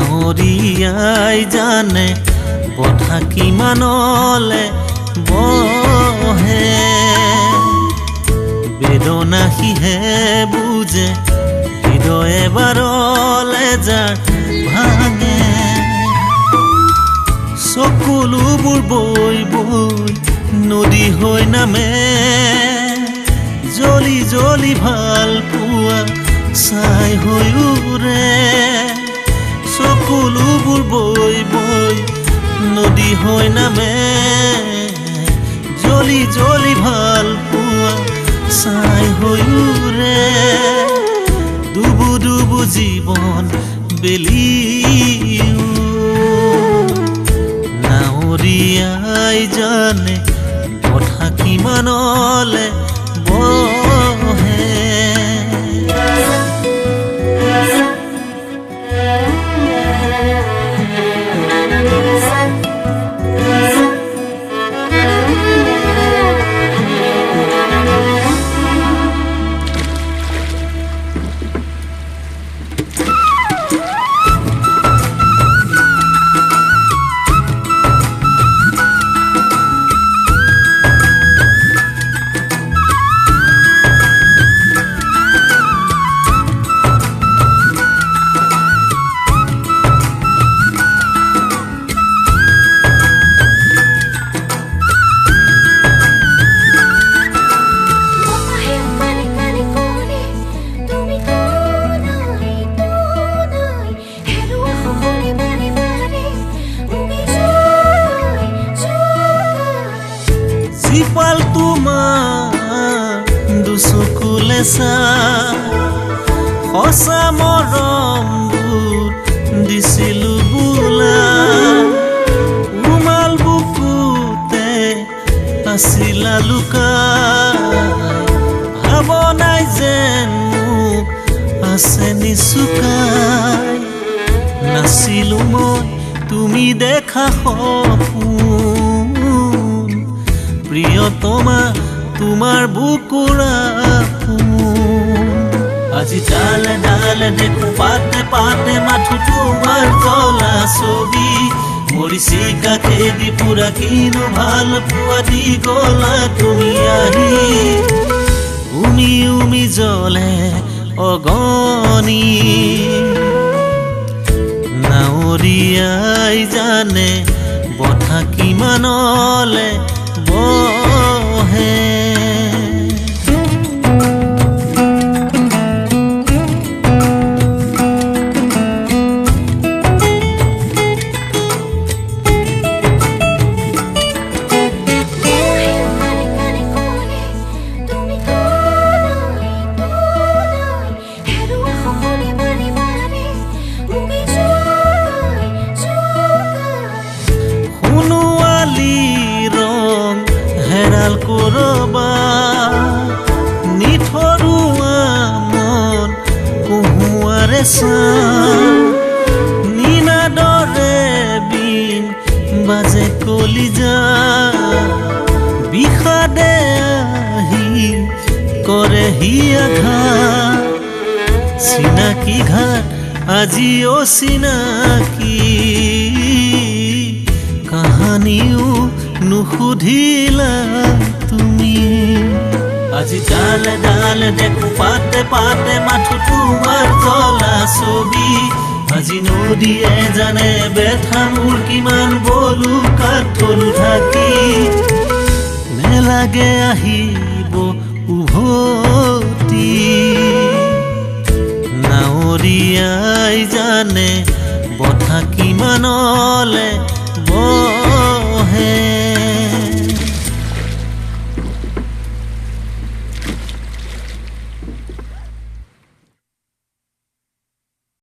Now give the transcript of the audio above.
নাৱৰীয়াই জানে বঠা কিমানলে বহে বেদনা সিহে বুজে হৃদয়ে বাৰলে যাৰ ভাঙে চকুলোবোৰ বৈ বৈ নদী হৈ নামে জ্বলি জ্বলি ভাল পোৱা চাই হৈ উৰে চকুলোবোৰ বৈ বৈ নদী হৈ নামে জ্বলি জ্বলি ভাল পোৱা চাই হৈ উৰে ডুবু ডুবু জীৱন বেলিও নাৱৰীয়াই জানে কথা কিমানলে বহে জীপাল তোমাৰ দুচকুলে সঁচা মৰমবোৰ দিছিলো বোলা উমাল বুকুতে আছিলা লুকাই ভাৱনাই যেন মোক আছে নিচুকাই নাছিলো মই তুমি দেখা সপোন প্ৰিয়তমা তোমাৰ বুকুৰ আজি ডালে ডালে দেখো পাতে পাতে মাথো তোমাৰ জ্বলা ছবি মৰিচিকা খেদি পুৰা কিনো ভাল পোৱা দি গলা তুমি আহি উমি উমি জ্বলে অগনি নাৱৰীয়াই জানে বঠা কিমানলে বহে কৰবা নিথৰুৱা মন কুহুৱাৰে নিনাদৰে বিন বাজে কলিজা বিষাদে আহি কৰে আঘাত চিনাকি ঘাট আজি অচিনাকি কাহানিও নুসুধিলা তুমি আজি ডালে ডালে দেখো পাতে পাতে মাথো তোমাৰ জ্বলা ছবি আজি নদীয়ে জানে বেথা মোৰ কিমান বলো কাঠলো ঢাকি লাগে আহিব উভতি নাৱৰীয়াই জানে বঠা কিমানলে বহে